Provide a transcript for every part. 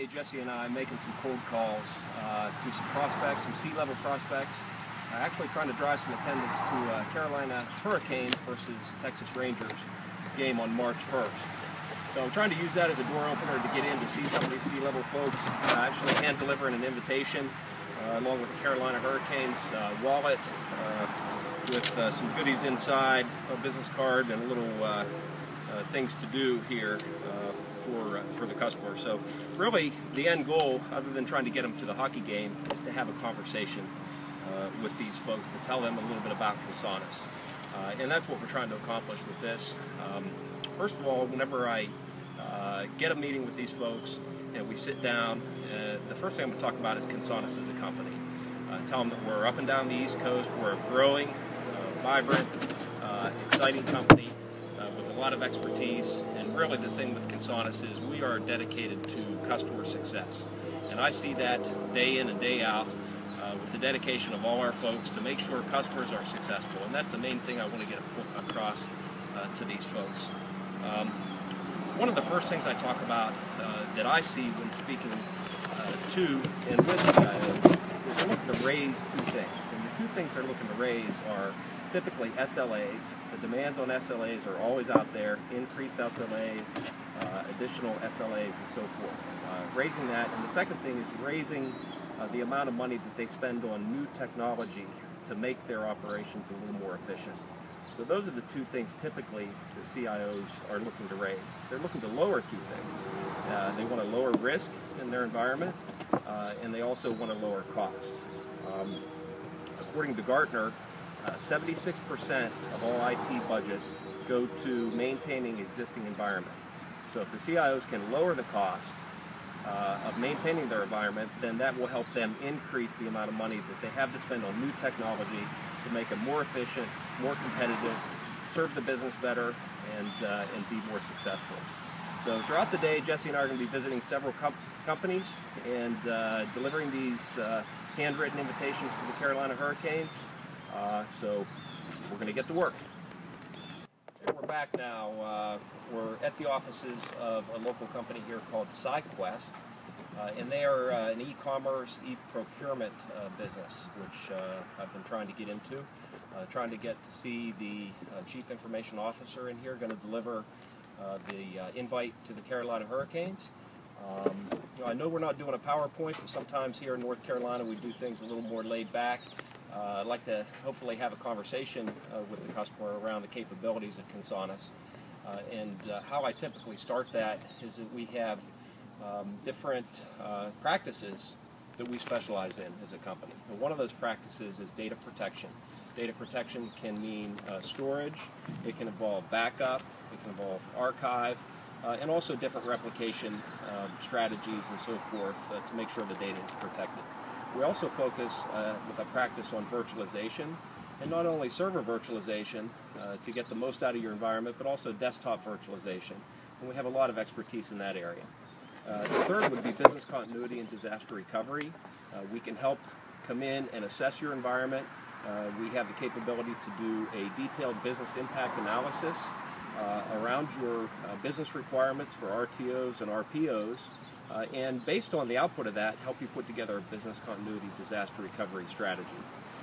today, Jesse and I making some cold calls to some prospects, some C-level prospects, actually trying to drive some attendance to Carolina Hurricanes versus Texas Rangers game on March 1st. So I'm trying to use that as a door opener to get in to see some of these C-level folks, actually hand delivering an invitation along with the Carolina Hurricanes wallet with some goodies inside, a business card, and a little things to do here for the customer. So really the end goal, other than trying to get them to the hockey game, is to have a conversation with these folks, to tell them a little bit about Consonus. And that's what we're trying to accomplish with this. First of all, whenever I get a meeting with these folks and we sit down, the first thing I'm going to talk about is Consonus as a company. Tell them that we're up and down the East Coast, we're a growing, vibrant, exciting company with a lot of expertise, and really the thing with Consonus is we are dedicated to customer success. And I see that day in and day out with the dedication of all our folks to make sure customers are successful, and that's the main thing I want to get across to these folks. One of the first things I talk about that I see when speaking to and with CIOs is they're looking to raise two things. And the two things they're looking to raise are typically SLAs. The demands on SLAs are always out there, increased SLAs, additional SLAs, and so forth. Raising that, and the second thing is raising the amount of money that they spend on new technology to make their operations a little more efficient. So those are the two things typically that CIOs are looking to raise. They're looking to lower two things. They want to lower risk in their environment, and they also want to lower cost. According to Gartner, 76% of all IT budgets go to maintaining existing environment. So if the CIOs can lower the cost of maintaining their environment, then that will help them increase the amount of money that they have to spend on new technology to make them more efficient, more competitive, serve the business better, and be more successful. So throughout the day, Jesse and I are going to be visiting several companies and delivering these handwritten invitations to the Carolina Hurricanes. So we're going to get to work. And we're back now. We're at the offices of a local company here called SciQuest, and they are an e-commerce, e-procurement business, which I've been trying to get into. Trying to get to see the Chief Information Officer in here, going to deliver the invite to the Carolina Hurricanes. I know we're not doing a PowerPoint, but sometimes here in North Carolina we do things a little more laid back. I'd like to hopefully have a conversation with the customer around the capabilities of Consonus. And how I typically start that is that we have different practices that we specialize in as a company. And one of those practices is data protection. Data protection can mean storage, it can involve backup, it can involve archive, and also different replication strategies and so forth to make sure the data is protected. We also focus with a practice on virtualization, and not only server virtualization to get the most out of your environment, but also desktop virtualization. And we have a lot of expertise in that area. The third would be business continuity and disaster recovery. We can help come in and assess your environment. We have the capability to do a detailed business impact analysis around your business requirements for RTOs and RPOs, and based on the output of that, help you put together a business continuity disaster recovery strategy.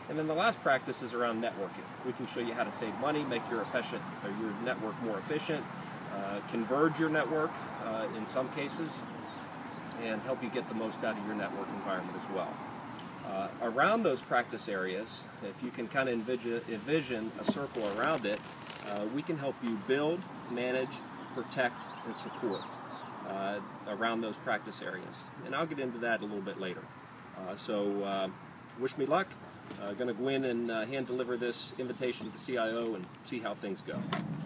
And then the last practice is around networking. We can show you how to save money, make your network more efficient, converge your network in some cases, and help you get the most out of your network environment as well. Around those practice areas, if you can kind of envision a circle around it, we can help you build, manage, protect, and support around those practice areas. And I'll get into that a little bit later. So wish me luck. Going to go in and hand deliver this invitation to the CIO and see how things go.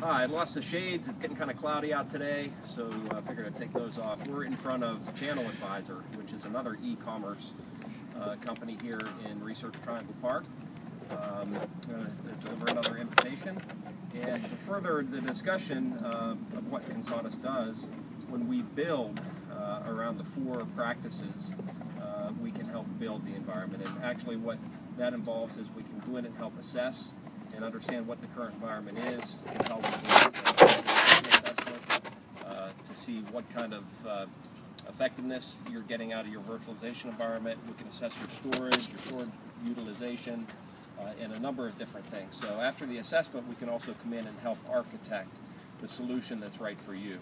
I lost the shades. It's getting kind of cloudy out today, so I figured I'd take those off. We're in front of Channel Advisor, which is another e-commerce company here in Research Triangle Park. I'm going to deliver another invitation. And to further the discussion of what Consonus does, when we build around the four practices, we can help build the environment. And actually what that involves is we can go in and help assess and understand what the current environment is, and help with assessment to see what kind of effectiveness you're getting out of your virtualization environment. We can assess your storage utilization, and a number of different things. So after the assessment, we can also come in and help architect the solution that's right for you.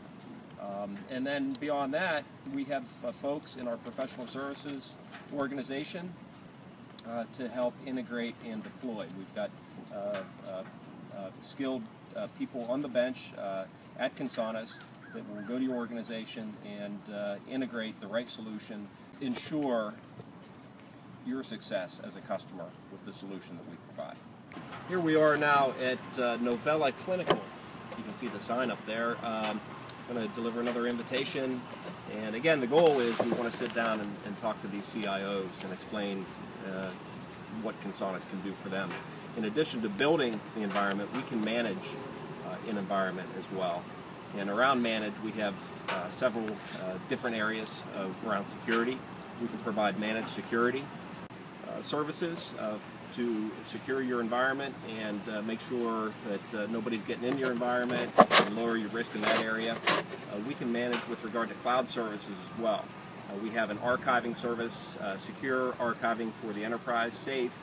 And then beyond that, we have folks in our professional services organization to help integrate and deploy. We've got skilled people on the bench at Consonus that will go to your organization and integrate the right solution, ensure your success as a customer with the solution that we provide. Here we are now at Novella Clinical. You can see the sign up there. I'm going to deliver another invitation, and again the goal is we want to sit down and talk to these CIOs and explain what Consonus can do for them. In addition to building the environment, we can manage an environment as well. And around manage, we have several different areas around security. We can provide managed security services to secure your environment and make sure that nobody's getting into your environment and lower your risk in that area. We can manage with regard to cloud services as well. We have an archiving service, secure archiving for the enterprise, safe,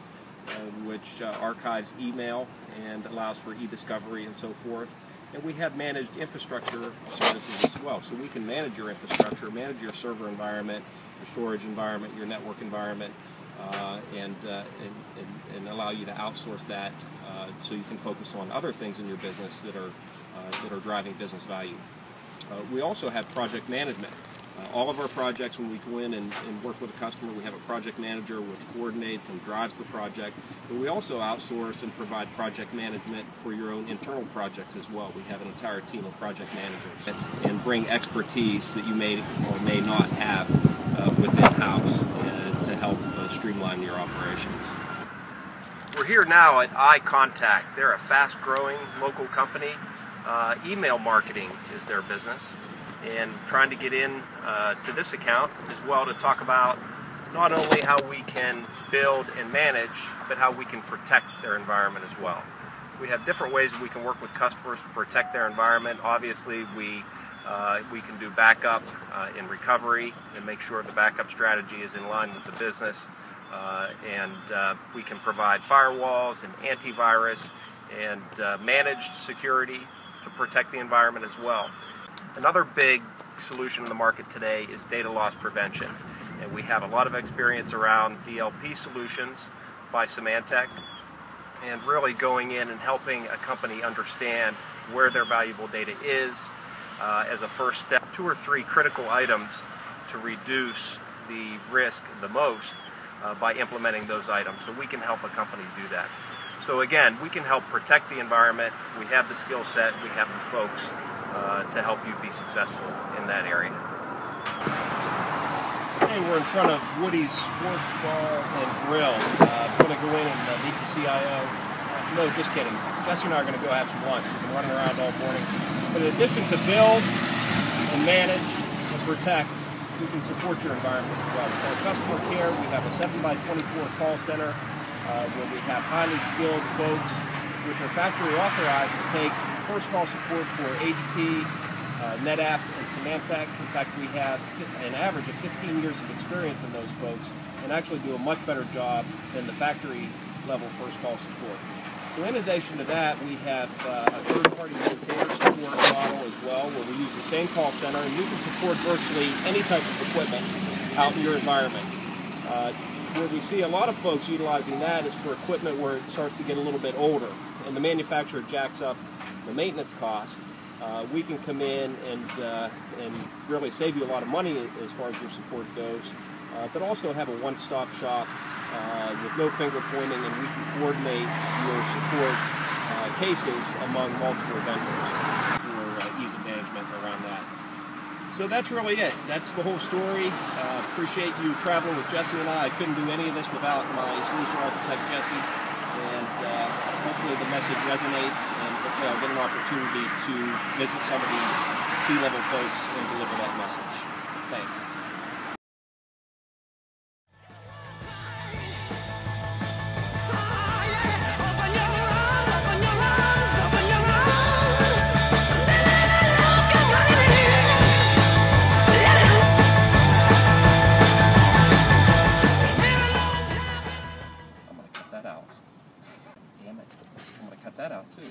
which archives email and allows for e-discovery and so forth. And we have managed infrastructure services as well. So we can manage your infrastructure, manage your server environment, your storage environment, your network environment, and allow you to outsource that so you can focus on other things in your business that are driving business value. We also have project management. All of our projects, when we go in and work with a customer, we have a project manager which coordinates and drives the project. But we also outsource and provide project management for your own internal projects as well. We have an entire team of project managers and bring expertise that you may or may not have within-house to help streamline your operations. We're here now at iContact. They're a fast-growing local company. Email marketing is their business, and trying to get in to this account as well to talk about not only how we can build and manage, but how we can protect their environment as well. We have different ways we can work with customers to protect their environment. Obviously, we can do backup and recovery and make sure the backup strategy is in line with the business. We can provide firewalls and antivirus and managed security to protect the environment as well. Another big solution in the market today is data loss prevention, and we have a lot of experience around DLP solutions by Symantec, and really going in and helping a company understand where their valuable data is as a first step. 2 or 3 critical items to reduce the risk the most by implementing those items. So we can help a company do that. So again, we can help protect the environment. We have the skill set, we have the folks to help you be successful in that area. Hey, we're in front of Woody's Sports Bar and Grill. I'm going to go in and meet the CIO. No, just kidding. Jesse and I are going to go have some lunch. We've been running around all morning. But in addition to build and manage and protect, we can support your environment as well. With our customer care, we have a 7x24 call center where we have highly skilled folks which are factory authorized to take first call support for HP, NetApp, and Symantec. In fact, we have an average of 15 years of experience in those folks and actually do a much better job than the factory level first call support. So in addition to that, we have a third-party maintainer support model as well, where we use the same call center, and you can support virtually any type of equipment out in your environment. Where we see a lot of folks utilizing that is for equipment where it starts to get a little bit older, and the manufacturer jacks up the maintenance cost. We can come in and really save you a lot of money as far as your support goes, but also have a one-stop shop with no finger pointing, and we can coordinate your support cases among multiple vendors for ease of management around that. So that's really it. That's the whole story. Appreciate you traveling with Jesse and I. I couldn't do any of this without my solution architect, Jesse. And hopefully the message resonates, and hopefully I'll get an opportunity to visit some of these C-level folks and deliver that message. Thanks. cut that out too.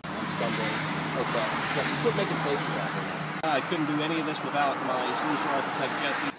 I'm stumbling. Okay. Jesse, quit making faces at me. I couldn't do any of this without my solution architect, Jesse.